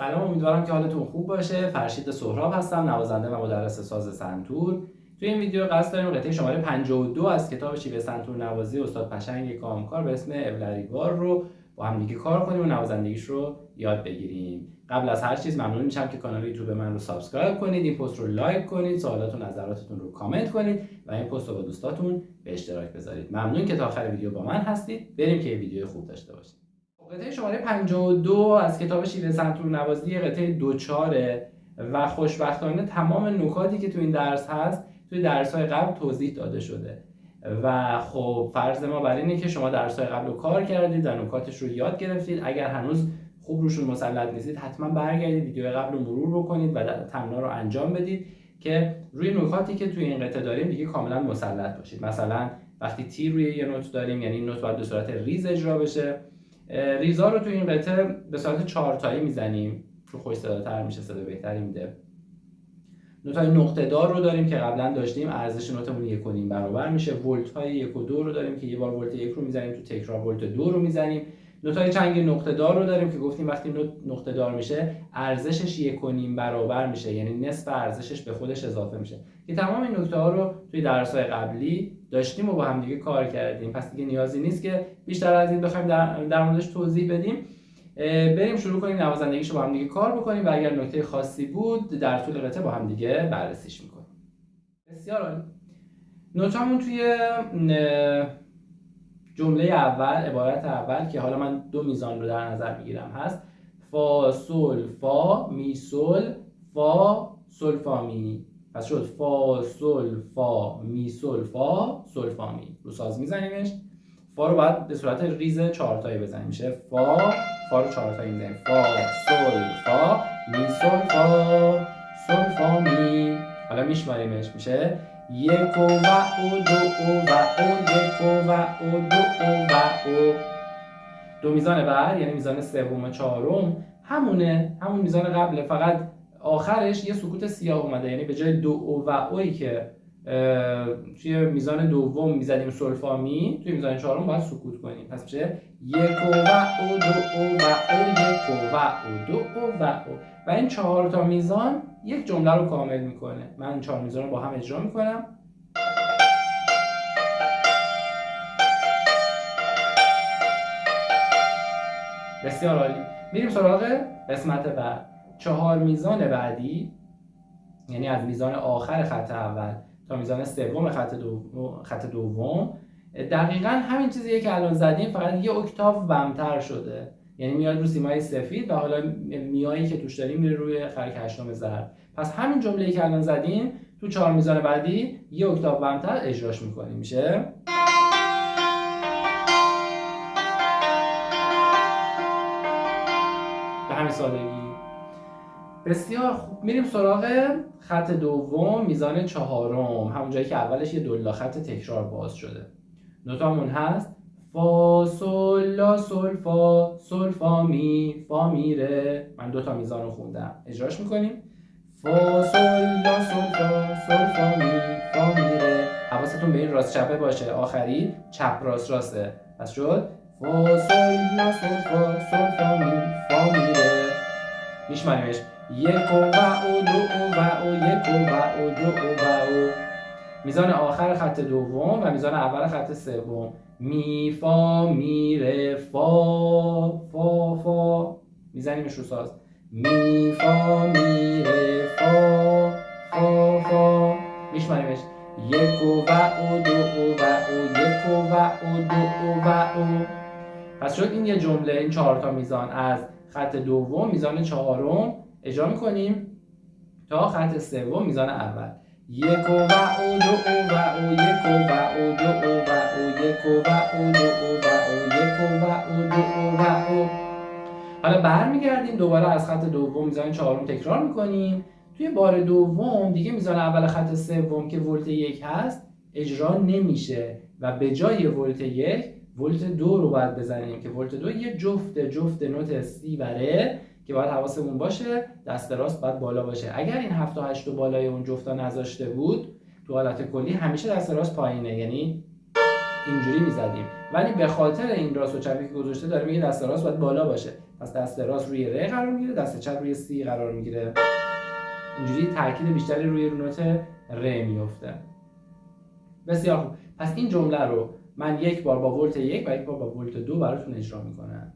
سلام، امیدوارم که حالتون خوب باشه. فرشید سهراب هستم، نوازنده و مدرس ساز سنتور. توی این ویدیو قصد داریم قطعه شماره 52 از کتاب شیوه سنتور نوازی استاد پشنگ کامکار به اسم ابلهریوار رو با هم دیگه کار کنیم و نوازندگیش رو یاد بگیریم. قبل از هر چیز ممنون میشم که کانال یوتیوب من رو سابسکرایب کنید، این پست رو لایک کنید، سوالات و نظراتتون رو کامنت کنید و این پست رو با دوستاتون به اشتراک بذارید. ممنون که تا آخر ویدیو با من هستید. بریم که ویدیو خوب داشته باشید. قطعه شماره 52 از کتاب شیوه سنتور نوازی قطعه دوچاره و خوشبختانه تمام نکاتی که تو این درس هست توی درس‌های قبل توضیح داده شده و خب فرض ما بر اینه که شما درس‌های قبل رو کار کردید و نکاتش رو یاد گرفتید. اگر هنوز خوب روشون مسلط نیستید حتما برگردید ویدیو قبل رو مرور بکنید و تمرین رو انجام بدید که روی نکاتی که توی این قطعه داریم دیگه کاملا مسلط باشید. مثلا وقتی تی روی یه نوت داریم، یعنی این نوت باید به صورت ریز اجرا بشه. ریزا رو تو این قطعه به صورت 4 تایی میزنیم، چون خوش صداتر میشه، صدا بهتری میده. نوت‌های نقطه‌دار رو داریم که قبلا داشتیم، ارزش نوتمون 1.5 برابر میشه. ولت‌های 1 و 2 رو داریم که یه بار ولت 1 رو میزنیم، تو تکرار ولت 2 رو میزنیم. نوت‌های چنگ نقطه‌دار رو داریم که گفتیم وقتی نوت نقطه‌دار میشه ارزشش 1.5 برابر میشه، یعنی نصف ارزشش به خودش اضافه میشه. که تمام این نکته‌ها رو توی درس‌های قبلی داشتیم و با هم دیگه کار کردیم، پس دیگه نیازی نیست که بیشتر از این بخوایم در موردش توضیح بدیم. بریم شروع کنیم نوازندگیشو با هم دیگه کار بکنیم و اگر نکته خاصی بود در طول قطعه با هم دیگه بررسیش میکنیم. بسیار عالی. نوتامون توی جمله اول، عبارت اول که حالا من 2 میزان رو در نظر میگیرم هست فا سول فا می سول فا سول فا می. پس شد فا سول فا می سول فا سول فا می. رو ساز میزنیمش. فا رو باید به صورت ریز 4 تایی بزنیم، میشه فا رو 4 تایی میزنیم. فا سول فا می سول فا سول فا می. حالا میشماریمش، میشه 1 و او 2 و او 1 و او 2 و او. 2 میزان بعد یعنی میزان سوم و چهارم همون میزان قبله، فقط آخرش یه سکوت سیاه اومده، یعنی به جای 2 و اویی که توی میزان دوم میزدیم سول فا می، توی میزان چهارم باید سکوت کنیم. پس میشه 1 و او 2 و او 1 و او 2 و او. و این 4 تا میزان یک جمله رو کامل میکنه. من این 4 میزان رو با هم اجرا میکنم. بسیار عالی. میریم سراغ قسمت بعد. 4 میزان بعدی، یعنی از میزان آخر خط اول تا میزان سوم خط دوم دقیقاً همین چیزیه که الان زدیم، فقط یه اکتاو بمتر شده. یعنی میاد رو سیمای سفید و حالا میایی که توش داریم میره روی خرک هشتم زرد. پس همین جمله‌ای که الان زدیم تو 4 میزان بعدی یه اکتاو بمتر اجراش میکنیم، میشه به همین سادگی. بسیار خوب. میریم سراغ خط دوم، میزان چهارم، همون جایی که اولش یه دولا خط تکرار باز شده. نوتامون هست فا سول لا سول فا سول فا می فا می ره. من 2 تا میزان رو خوندم، اجراش میکنیم. فا سول لا سول فا سول فا می فا می ره. حواستون به این راست چپه باشه، آخری چپ راست راسته. پس شد فا سول لا سول فا سول فا می فا می ره. میشماریمش 1 و او 2 و او 1 و او 2 و او. میزان آخر خط دوم و میزان اول خط سوم. می فا می ره فا فا فا. میزنیمش رو ساز. می فا می ره فا فا فا. میشماریمش 1 و او 2 و او 1 و او 2 و او. پس شد این یه جمله. این 4 تا میزان از خط دوم میزان چهارم اجرا میکنیم تا خط سوم میزان اول. 1 و او 2 و او 1 و او 2 و او 1 و او 2 و او 1 و او 2 و او. حالا برمیگردیم دوباره از خط دوم میزان چهارم تکرار میکنیم. توی بار دوم دیگه میزان اول خط سوم که ولت 1 هست اجرا نمیشه و به جای ولت 1 ولت 2 رو باید بزنیم که ولت 2 یه جفت نوت سی و ره که باید حواسمون باشه دست راست باید بالا باشه. اگر این 7 و 8 بالای اون جفتا نذاشته بود تو حالت کلی همیشه دست راست پایینه، یعنی اینجوری میزدیم، ولی به خاطر این راست و چپی که گذاشته داره میگه دست راست باید بالا باشه، پس دست راست روی ر قرار میگیره، دست چپ روی سی قرار میگیره. اینجوری تاکید بیشتری روی نوت ر میفته. بسیار خوب. پس این جمله رو من یک بار با ولت 1 و یک بار با ولت 2 براتون اجرا میکنم.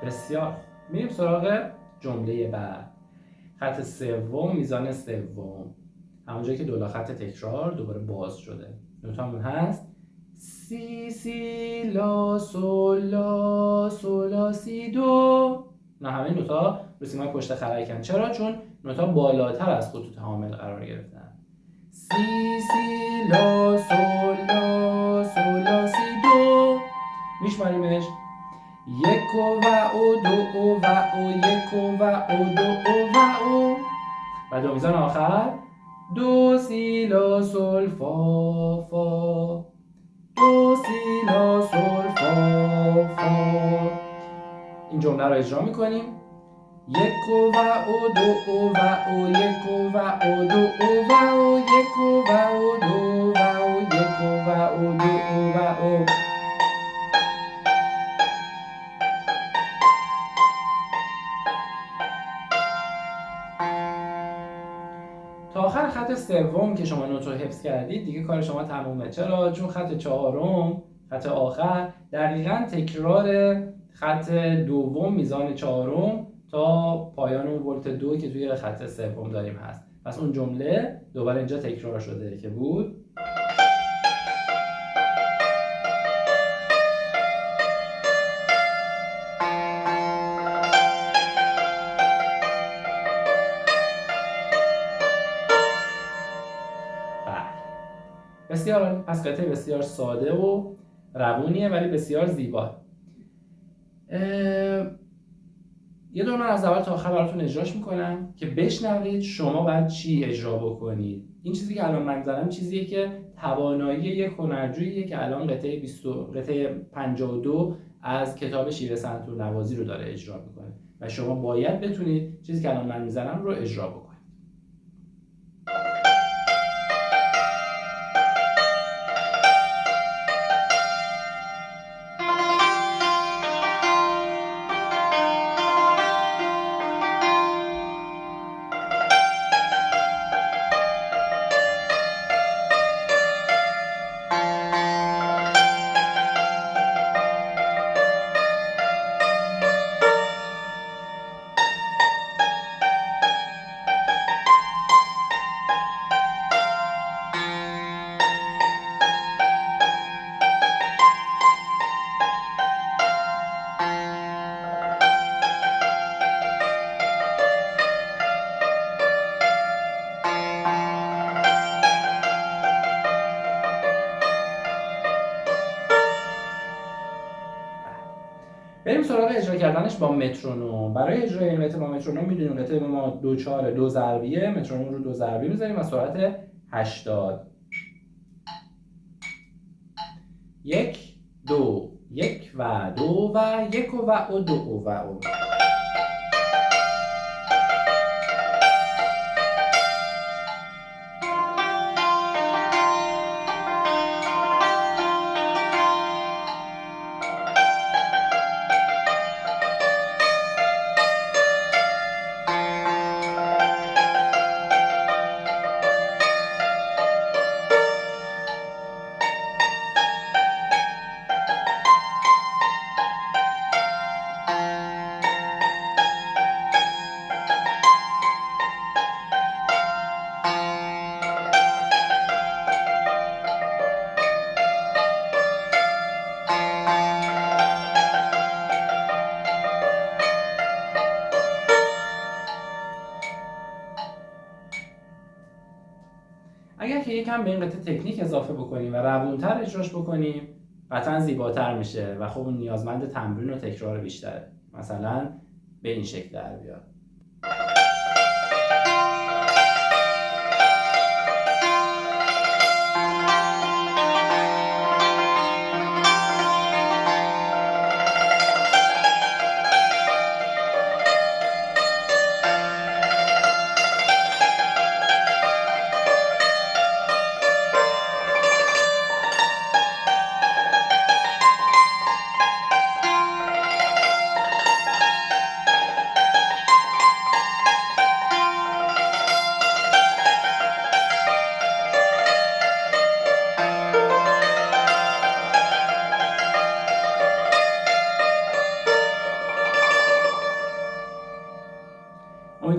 بسیار. میریم سراغ جمله بعد. خط سوم، میزان سوم، همونجایی که دولا خط تکرار دوباره باز شده. نوتامون هست سی سی لا سول لا سولا سی دو. نه همه نوتا رو سیمای پشت خرکن. چرا؟ چون نوتا بالاتر از خطوط حامل قرار گرفتن. سی سی لا سول لا سولا سی دو. میشماریمش یک و او دو و او یک و او دو و او. و دو میزان آخر دو سی لا سول فا فا، دو سی لا سول فا فا. این جمله رو اجرا میکنیم. یک و او دو و او یک و او دو و او یک و او دو و او یک و او دو و او. تا آخر خط سوم که شما نوت رو حفظ کردید دیگه کار شما تمومه. چرا؟ چون خط چهارم، خط آخر، دقیقاً تکرار خط دوم میزان چهارم تا پایان اون ولت 2 که توی خط سوم داریم هست. پس اون جمله دوباره اینجا تکرار شده که بود بسیار. پس قطعه بسیار ساده و روونیه ولی بسیار زیبا. یه دور من از اول تا آخر براتون اجراش میکنم که بشنوید شما باید چی اجرا بکنید. این چیزی که الان من زدم چیزیه که توانایی یک هنرجوییه که الان قطعه 52 از کتاب شیوه سنتور نوازی رو داره اجرا میکنه و شما باید بتونید چیزی که الان من میزنم رو اجرا بکنید. بریم سراغ اجرا کردنش با مترونوم. برای اجرای این قطعه با مترونوم میدونیم قطعه ما 2/4 2 ضربیه، مترونوم رو 2 ضربی می‌ذاریم و سرعت 80. 1 2 1 و 2 و 1 و او 2 و او. اگر که یکم به این قطعه تکنیک اضافه بکنیم و روونتر اجراش بکنیم قطعا زیباتر میشه و خب اون نیازمند تمرین و تکرار بیشتره. مثلا به این شکل در بیاد.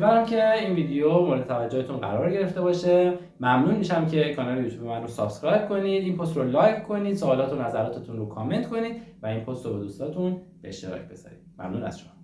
امیدوارم که این ویدیو مورد توجهتون قرار گرفته باشه. ممنون میشم که کانال یوتیوب من رو سابسکرایب کنید، این پست رو لایک کنید، سوالات و نظراتتون رو کامنت کنید و این پست رو به دوستاتون به اشتراک بذارید. ممنون از شما.